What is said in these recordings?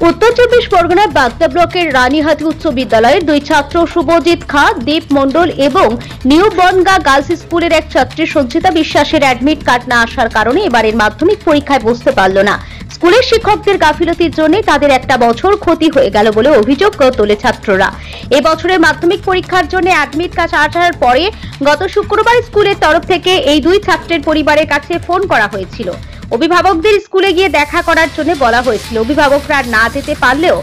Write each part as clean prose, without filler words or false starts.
উত্তর চব্বিশ পরগনার বাগদা ব্লকের রানীহাটি উচ্চ বিদ্যালয়ের দুই ছাত্র শুভজিৎ খা, দীপ মণ্ডল এবং নিউ বনগা গার্লস স্কুলের এক ছাত্রী সঞ্চিতা বিশ্বাসের অ্যাডমিট কার্ড না আসার কারণে এবারের মাধ্যমিক পরীক্ষায় বসতে পারল না। স্কুলের শিক্ষকদের গাফিলতির জন্য তাদের একটা বছর ক্ষতি হয়ে গেল বলে অভিযোগ তোলে ছাত্ররা। এই বছরের মাধ্যমিক পরীক্ষার জন্য অ্যাডমিট কার্ড আসার পরে গত শুক্রবার স্কুলের তরফ থেকে এই দুই ছাত্রের পরিবারের কাছে ফোন করা হয়েছিল। অভিভাবকদের স্কুলে গিয়ে দেখা করার জন্য বলা হয়েছিল। অভিভাবকরা না যেতে পারলেও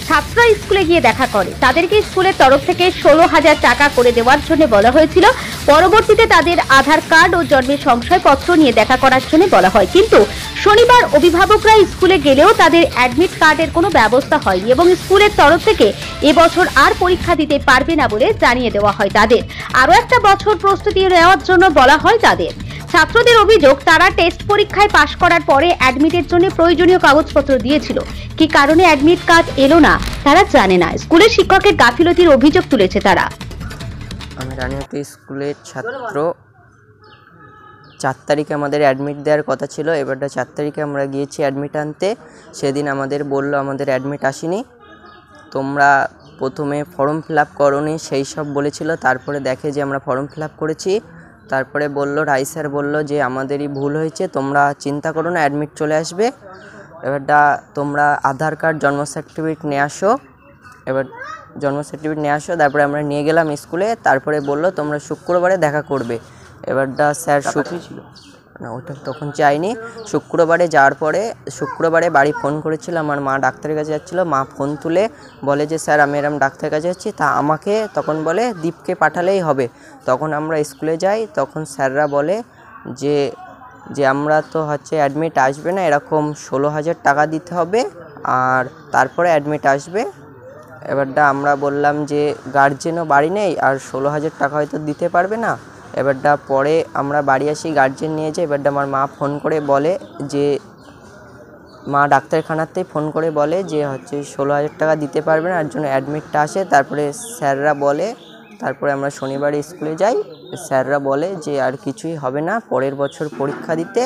ছাত্ররা স্কুলে গিয়ে দেখা করে। তাদেরকে স্কুলের তরফ থেকে 16,000 টাকা করে দেওয়ার জন্য বলা হয়েছিল। পরবর্তীতে তাদের আধার কার্ড ও জন্মের শংসাপত্র নিয়ে দেখা করার জন্য বলা হয়, কিন্তু শনিবার অভিভাবকরা স্কুলে গেলেও তাদের অ্যাডমিট কার্ডের কোনো ব্যবস্থা হয়নি এবং স্কুলের তরফ থেকে এবছর আর পরীক্ষা দিতে পারবে না বলে জানিয়ে দেওয়া হয়। তাদের আরো একটা বছর প্রস্তুতি নেওয়ার জন্য বলা হয় তাদের। ছাত্রদের অভিযোগ, তারা টেস্ট পরীক্ষায় পাশ করার পরে অ্যাডমিটের জন্য প্রয়োজনীয় কাগজপত্র দিয়েছিল, কি কারণে অ্যাডমিট কার্ড এলো না তারা জানে না। স্কুলের শিক্ষকের গাফিলতির অভিযোগ তুলেছে তারা। আমি রানীহাটি স্কুলের ছাত্র। 4 তারিখে আমাদের অ্যাডমিট দেওয়ার কথা ছিল। এবারটা 4 তারিখে আমরা গিয়েছি অ্যাডমিট আনতে। সেদিন আমাদের বলল আমাদের অ্যাডমিট আসেনি, তোমরা প্রথমে ফর্ম ফিল আপ করোনি সেই সব বলেছিল। তারপরে দেখে যে আমরা ফর্ম ফিল আপ করেছি। তারপরে বললো, রাই স্যার বললো যে আমাদেরই ভুল হয়েছে, তোমরা চিন্তা করো না, অ্যাডমিট চলে আসবে। এবারটা তোমরা আধার কার্ড, জন্ম সার্টিফিকেট নিয়ে আসো। এবার জন্ম সার্টিফিকেট নিয়ে আসো। তারপরে আমরা নিয়ে গেলাম স্কুলে। তারপরে বললো তোমরা শুক্রবারে দেখা করবে। এবারটা স্যার ছিল না, ওটা তখন চাইনি। শুক্রবারে যাওয়ার পরে শুক্রবারে বাড়ি ফোন করেছিল, আমার মা ডাক্তারের কাছে যাচ্ছিলো। মা ফোন তুলে বলে যে স্যার আমি এরম ডাক্তারের কাছে যাচ্ছি। তা আমাকে তখন বলে দীপকে পাঠালেই হবে। তখন আমরা স্কুলে যাই, তখন স্যাররা বলে যে আমরা তো হচ্ছে অ্যাডমিট আসবে না, এরকম 16,000 টাকা দিতে হবে আর তারপরে অ্যাডমিট আসবে। এবারটা আমরা বললাম যে গার্জেনও বাড়ি নেই আর 16,000 টাকা হয়তো দিতে পারবে না। এবারটা পরে আমরা বাড়ি আসি, গার্জেন নিয়ে যাই। এবারটা আমার মা ফোন করে বলে যে মা ডাক্তারখানাতেই ফোন করে বলে যে হচ্ছে 16,000 টাকা দিতে পারবে না, আর জন্য অ্যাডমিটটা আসে। তারপরে স্যাররা বলে, তারপরে আমরা শনিবারে স্কুলে যাই। স্যাররা বলে যে আর কিছুই হবে না, পরের বছর পরীক্ষা দিতে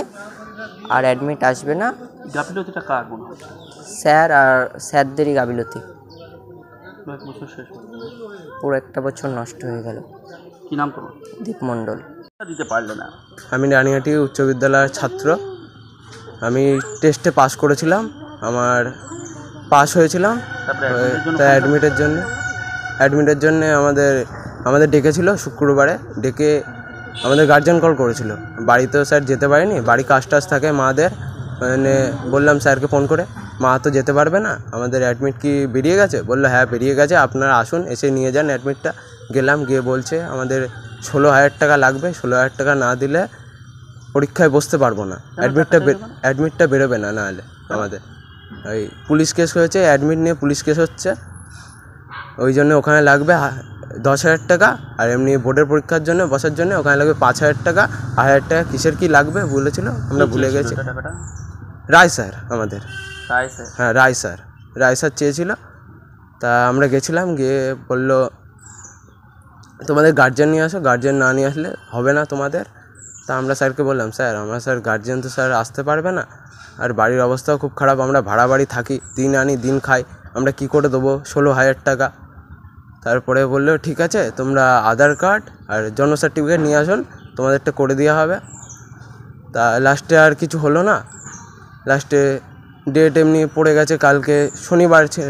আর অ্যাডমিট আসবে না। গাফিলতিটা কার মনে হয়? স্যার আর স্যারদেরই গাফিলতি। পুরো একটা বছর নষ্ট হয়ে গেল। কি নাম তোমার? দীপ মণ্ডল। দিতে পারলে না? আমি রানীহাটি উচ্চ বিদ্যালয়ের ছাত্র। আমি টেস্টে পাস করেছিলাম, আমার পাস হয়েছিলাম। তাই অ্যাডমিটের জন্য আমাদের ডেকেছিল শুক্রবারে। ডেকে আমাদের গার্জেন কল করেছিল। বাড়িতেও স্যার যেতে পারেনি, বাড়ি কাজ টাজ থাকে মাদের। মানে বললাম স্যারকে ফোন করে, মা তো যেতে পারবে না, আমাদের অ্যাডমিট কি বেরিয়ে গেছে? বললো হ্যাঁ বেরিয়ে গেছে, আপনারা আসুন, এসে নিয়ে যান অ্যাডমিটটা। গেলাম, গিয়ে বলছে আমাদের 16,000 টাকা লাগবে, 16,000 টাকা না দিলে পরীক্ষায় বসতে পারবো না, অ্যাডমিটটা বেরোবে না। নাহলে আমাদের ওই পুলিশ কেস হয়েছে, অ্যাডমিট নিয়ে পুলিশ কেস হচ্ছে, ওই জন্য ওখানে লাগবে 10,000 টাকা। আর এমনি বোর্ডের পরীক্ষার জন্য বসার জন্য ওখানে লাগবে 5,000 টাকা। 1,000 টাকা কিসের কি লাগবে বলেছিল, আমরা ভুলে গেছি। রায় স্যার আমাদের, হ্যাঁ রায় স্যার চেয়েছিল। তা আমরা গেছিলাম, গিয়ে বললো তোমাদের গার্জেন নিয়ে আসো, গার্জেন না নিয়ে আসলে হবে না তোমাদের। তা আমরা স্যারকে বললাম স্যার গার্জেন তো স্যার আসতে পারবে না, আর বাড়ির অবস্থাও খুব খারাপ, আমরা ভাড়া বাড়ি থাকি, দিন আনি দিন খাই, আমরা কি করে দেবো 16,000 টাকা। তারপরে বললো ঠিক আছে, তোমরা আধার কার্ড আর জন্ম সার্টিফিকেট নিয়ে আসুন, তোমাদেরটা করে দেওয়া হবে। তা লাস্টে আর কিছু হলো না। লাস্টে ডেট এমনি পড়ে গেছে,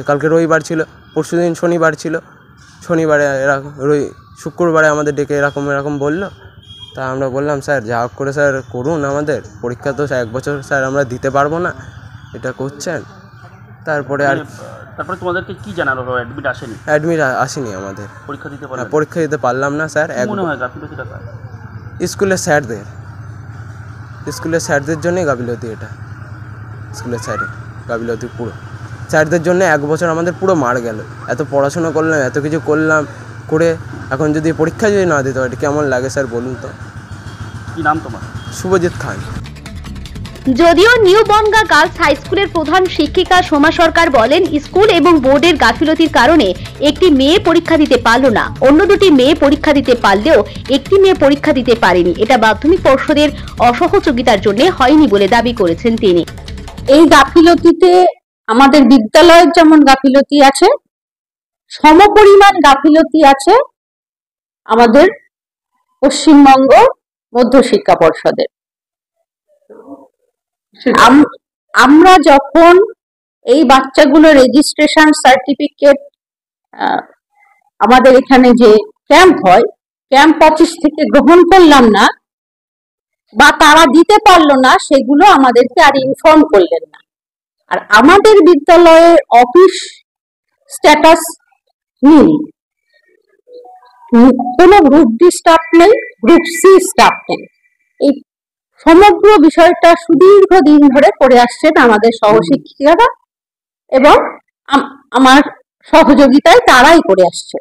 কালকে রবিবার ছিল, পরশু দিন শনিবার ছিল। শনিবারে শুক্রবারে আমাদের ডেকে এরকম বললো। তা আমরা বললাম স্যার যা হোক করে স্যার করুন, আমাদের পরীক্ষা তো 1 বছর স্যার আমরা দিতে পারবো না, এটা করছেন। তারপরে তোমাদেরকে কি জানালো? অ্যাডমিট আসেনি? অ্যাডমিট আসেনি আমাদের, পরীক্ষা দিতে পারলাম না স্যার। স্কুলের স্যারদের জন্যই গাফিলতি, এটা স্কুলের স্যারের গাফিলতি পুরো। স্যারদের জন্য 1 বছর আমাদের পুরো মার গেল। এত পড়াশোনা করলাম, এত কিছু করলাম, করে এখন যদি পরীক্ষা না দিতে পারি কেমন লাগে স্যার বলুন তো। কি নাম তোমার? শুভজিৎ খান। যদিও নিউ বনগা গার্লস হাই স্কুলের প্রধান শিক্ষিকা সোমা সরকার বলেন, স্কুল এবং বোর্ডের গাফিলতির কারণে একটি মেয়ে পরীক্ষা দিতে পারল না। অন্য দুটি মেয়ে পরীক্ষা দিতে পারলেও একটি মেয়ে পরীক্ষা দিতে পারেনি। এটা মাধ্যমিক পর্ষদের অসহযোগিতার জন্য হয়নি বলে দাবি করেছেন তিনি। এই গাফিলতিতে আমাদের বিদ্যালয়ের যেমন গাফিলতি আছে, সমপরিমাণ গাফিলতি আছে আমাদের পশ্চিমবঙ্গ মধ্যশিক্ষা পর্ষদের। আমরা যখন এই বাচ্চাগুলো রেজিস্ট্রেশন সার্টিফিকেট আমাদের এখানে যে ক্যাম্প হয়, ক্যাম্প অফিস থেকে গ্রহণ করলাম না বা তারা দিতে পারলো না, সেগুলো আমাদেরকে আর ইনফর্ম করলেন না। আর আমাদের বিদ্যালয়ের অফিস স্ট্যাটাস নেই, কোনো গ্রুপ ডি স্টাফ নেই, গ্রুপ সি স্টাফ নেই। এই সমগ্র বিষয়টা সুদীর্ঘ দিন ধরে করে আসছেন আমাদের সহশিক্ষিকারা এবং আমার সহযোগিতায় তারাই করে আসছে।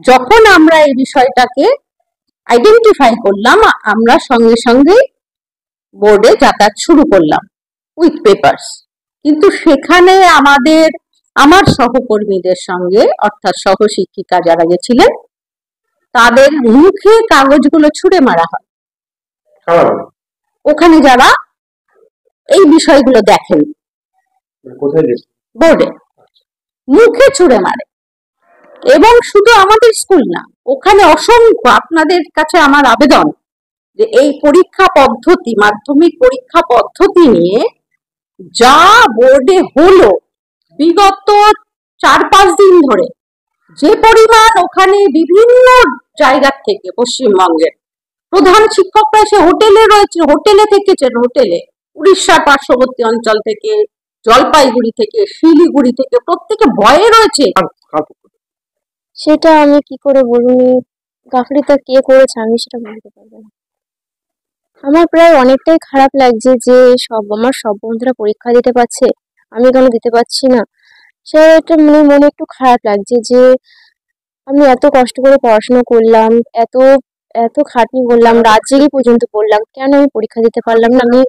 যখন আমরা এই বিষয়টাকে আইডেন্টিফাই করলাম, আমরা সঙ্গে সঙ্গে বোর্ডে যাতায়াত শুরু করলাম উইথ পেপারস। কিন্তু সেখানে আমার সহকর্মীদের সঙ্গে, অর্থাৎ সহশিক্ষিকা যারা গেছিলেন, তাদের মুখে কাগজগুলো ছুঁড়ে মারা হয়। ওখানে যারা এই বিষয়গুলো দেখেন, বোর্ডে মুখে ছুঁড়ে মারে। এবং শুধু আমাদের স্কুল না, ওখানে অসংখ্য, আপনাদের কাছে আমার আবেদন যে এই পরীক্ষা পদ্ধতি, মাধ্যমিক পরীক্ষা পদ্ধতি নিয়ে যা বোর্ডে হলো বিগত 4-5 দিন ধরে, যে পরিমাণ ওখানে বিভিন্ন জায়গার থেকে পশ্চিমবঙ্গের প্রধান শিক্ষকরা এসে হোটেলে রয়েছে, হোটেলে থেকেছেন, হোটেলে উড়িষ্যার পার্শ্ববর্তী অঞ্চল থেকে, জলপাইগুড়ি থেকে, শিলিগুড়ি থেকে, প্রত্যেকে ভয়ে রয়েছে। সেটা আমি কি করে বলুন, গাফিলতিটা কে করেছে আমি সেটা বলতে পারবো না। আমার প্রায় অনেকটাই খারাপ লাগছে যে আমার সব বন্ধুরা পরীক্ষা দিতে পারছে, আমি কেন দিতে পারছি না। সেটা মনে একটু খারাপ লাগছে যে আমি এত কষ্ট করে পড়াশোনা করলাম, এত এত খাটনি করলাম, রাত জেগে পর্যন্ত পড়লাম, কেন আমি পরীক্ষা দিতে পারলাম না। আমি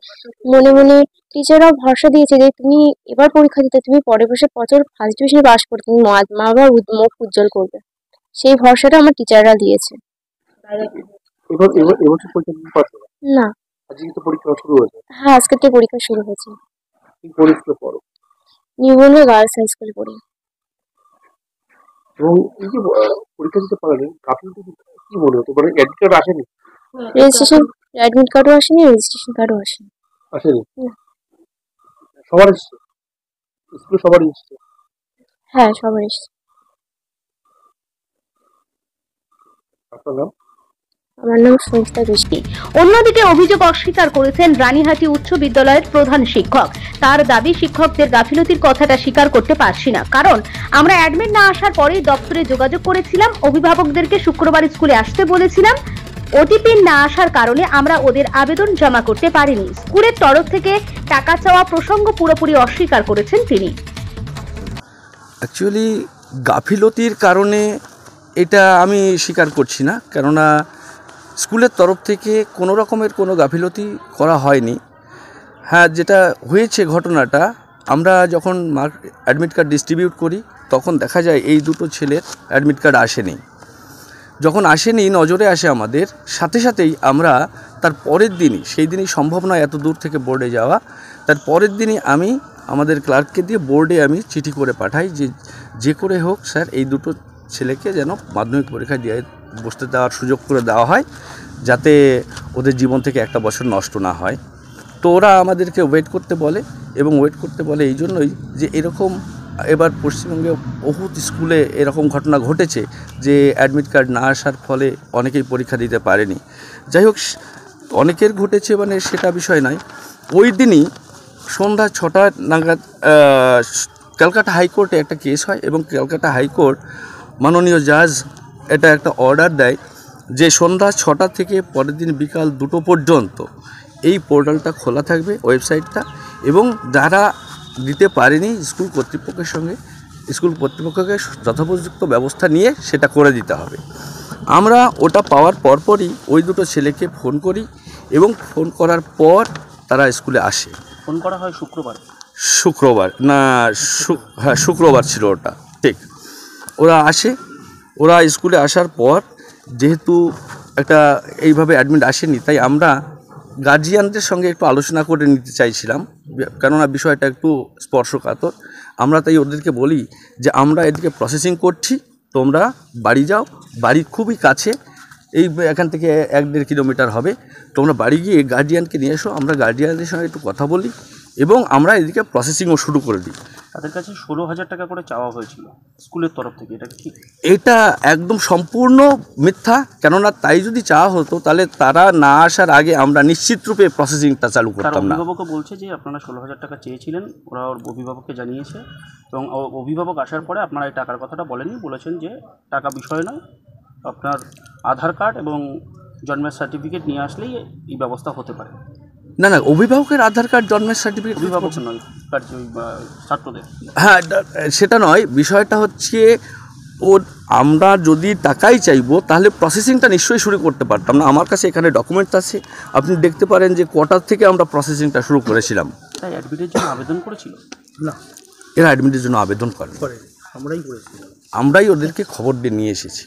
মনে মনে, টিচাররাও ভরসা দিয়েছে যে তুমি এবার পরীক্ষা দিতে, তুমি পরের বছর ফার্স্ট ডিভিশনে পাস করতে, তুমি মা বাবার মুখ উজ্জ্বল করবে, সেই ভরসাটা আমার টিচাররা দিয়েছে। না, হ্যাঁ, আজকে থেকে পরীক্ষা শুরু হয়েছে। নিউ বনগা গার্লস হাই স্কুলে পড়ি। রেজিস্ট্রেশন অ্যাডমিট কার্ডও আসেনি, রেজিস্ট্রেশন কার্ডও আসেনি। হ্যাঁ, সবার এসেছে। আমার নাম সঞ্চিতা বৃষ্টি। অন্যদিকে অভিযোগ অস্বীকার করেছেন রানীহাটি উচ্চ বিদ্যালয়ের প্রধান শিক্ষক। তার দাবি, শিক্ষকদের গাফিলতির কথাটা স্বীকার করতে পারছি না, কারণ আমরা অ্যাডমিট না আসার পরেই দপ্তরে যোগাযোগ করেছিলাম, অভিভাবকদেরকে শুক্রবার স্কুলে আসতে বলেছিলাম। ওটিপি না আসার কারণে আমরা ওদের আবেদন জমা করতে পারিনি। স্কুলের তরফ থেকে টাকা চাওয়া প্রসঙ্গ পুরোপুরি অস্বীকার করেছেন তিনি। অ্যাকচুয়ালি গাফিলতির কারণে এটা আমি স্বীকার করছি না, কেননা স্কুলের তরফ থেকে কোনো রকমের কোনো গাফিলতি করা হয়নি। হ্যাঁ, যেটা হয়েছে ঘটনাটা, আমরা যখন অ্যাডমিট কার্ড ডিস্ট্রিবিউট করি তখন দেখা যায় এই দুটো ছেলের অ্যাডমিট কার্ড আসেনি। যখন আসেনি, নজরে আসে আমাদের, সাথে সাথেই আমরা তার পরের দিনই, সেই দিনই সম্ভব নয় এত দূর থেকে বোর্ডে যাওয়া, তার পরের দিনই আমি আমাদের ক্লার্ককে দিয়ে বোর্ডে আমি চিঠি করে পাঠাই যে করে হোক স্যার এই দুটো ছেলেকে যেন মাধ্যমিক পরীক্ষা দিয়ে বসতে দেওয়ার সুযোগ করে দেওয়া হয়, যাতে ওদের জীবন থেকে একটা বছর নষ্ট না হয়। তো ওরা আমাদেরকে ওয়েট করতে বলে, এবং ওয়েট করতে বলে এই জন্যই যে এরকম এবার পশ্চিমবঙ্গে বহুত স্কুলে এরকম ঘটনা ঘটেছে যে অ্যাডমিট কার্ড না আসার ফলে অনেকেই পরীক্ষা দিতে পারেনি। যাই হোক, অনেকের ঘটেছে মানে সেটা বিষয় নয়। ওই দিনই সন্ধ্যা 6টা নাগাদ ক্যালকাটা হাইকোর্টে একটা কেস হয়, এবং ক্যালকাটা হাইকোর্ট মাননীয় জাজ এটা একটা অর্ডার দেয় যে সন্ধ্যা 6টা থেকে পরের দিন বিকাল 2টো পর্যন্ত এই পোর্টালটা খোলা থাকবে, ওয়েবসাইটটা, এবং যারা দিতে পারেনি স্কুল কর্তৃপক্ষকে যথোপযুক্ত ব্যবস্থা নিয়ে সেটা করে দিতে হবে। আমরা ওটা পাওয়ার পরপরই ওই দুটো ছেলেকে ফোন করি, এবং ফোন করার পর তারা স্কুলে আসে। ফোন করা হয় শুক্রবার ছিল ওটা, ঠিক। ওরা আসে, ওরা স্কুলে আসার পর যেহেতু একটা এইভাবে অ্যাডমিট আসেনি, তাই আমরা গার্জিয়ানদের সঙ্গে একটু আলোচনা করে নিতে চাইছিলাম, কেননা বিষয়টা একটু স্পর্শকাতর। আমরা তাই ওদেরকে বলি যে আমরা এদিকে প্রসেসিং করছি, তোমরা বাড়ি যাও, বাড়ি খুবই কাছে, এই এখান থেকে 1-1.5 কিলোমিটার হবে, তোমরা বাড়ি গিয়ে গার্জিয়ানকে নিয়ে এসো, আমরা গার্জিয়ানদের সঙ্গে একটু কথা বলি এবং আমরা এদিকে প্রসেসিংও শুরু করে দিই। তাদের কাছে 16,000 টাকা করে চাওয়া হয়েছিল স্কুলের তরফ থেকে, এটা কি? এটা একদম সম্পূর্ণ মিথ্যা, কেননা তাই যদি চাওয়া হতো তাহলে তারা না আসার আগে আমরা নিশ্চিত রূপে প্রসেসিংটা চালু তার করতাম না। অভিভাবকও বলছে যে আপনারা 16,000 টাকা চেয়েছিলেন, ওরা ওর অভিভাবককে জানিয়েছে এবং অভিভাবক আসার পরে আপনারা এই টাকার কথাটা বলেননি, বলেছেন যে টাকা বিষয় নয়, আপনার আধার কার্ড এবং জন্মের সার্টিফিকেট নিয়ে আসলেই এই ব্যবস্থা হতে পারে। না না, অভিভাবকের আধার কার্ড, জন্মের সার্টিফিকেট অভিভাবক নয়, ছাত্রদের। হ্যাঁ, সেটা নয়, বিষয়টা হচ্ছে আমরা যদি টাকাই চাইবো তাহলে প্রসেসিংটা নিশ্চয়ই শুরু করতে পারতাম না। আমার কাছে এখানে ডকুমেন্টস আছে, আপনি দেখতে পারেন যে কটার থেকে আমরা প্রসেসিংটা শুরু করেছিলাম। তাই অ্যাডমিটের জন্য আবেদন করেছিল না, এরা অ্যাডমিটের জন্য আবেদন করে, আমরাই ওদেরকে খবর দিয়ে নিয়ে এসেছি।